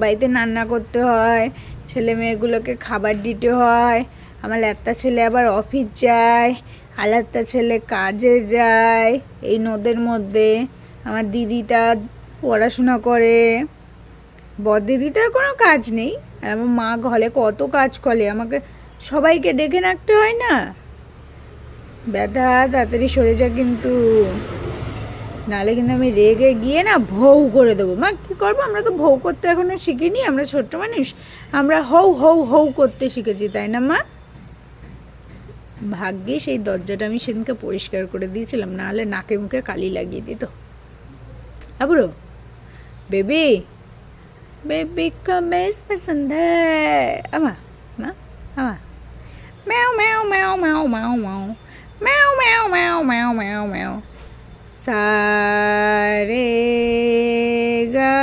বাড়িতে রান্না করতে হয়, ছেলে মেয়েগুলোকে খাবার দিতে হয়। আমার একটা ছেলে আবার অফিস যায়, আর একটা ছেলে কাজে যায় এই নদের মধ্যে। আমার দিদিটা পড়াশোনা করে, বড় দিদিটার কোনো কাজ নেই। আর আমার মা ঘরে কত কাজ করে, আমাকে সবাইকে ডেকে রাখতে হয় না। বেটা তাড়াতাড়ি সরে যা কিন্তু, নাহলে কিন্তু আমি রেগে গিয়ে না ভৌ করে দেবো। মা কী করবো, আমরা তো ভৌ করতে এখনো শিখিনি, আমরা ছোট্ট মানুষ, আমরা হৌ হৌ হৌ করতে শিখেছি, তাই না মা? ভাগ্যে সেই দরজাটা আমি সেদিনকে পরিষ্কার করে দিয়েছিলাম, নাহলে নাকে মুখে কালি লাগিয়ে দিত। আবুরো বেবি, बेबी का बेस पसंद है अमा ना अमा म्याओ म्याओ म्याओ म्याओ म्याओ म्याओ म्याओ म्याओ म्याओ म्याओ म्याओ म्याओ सारे गा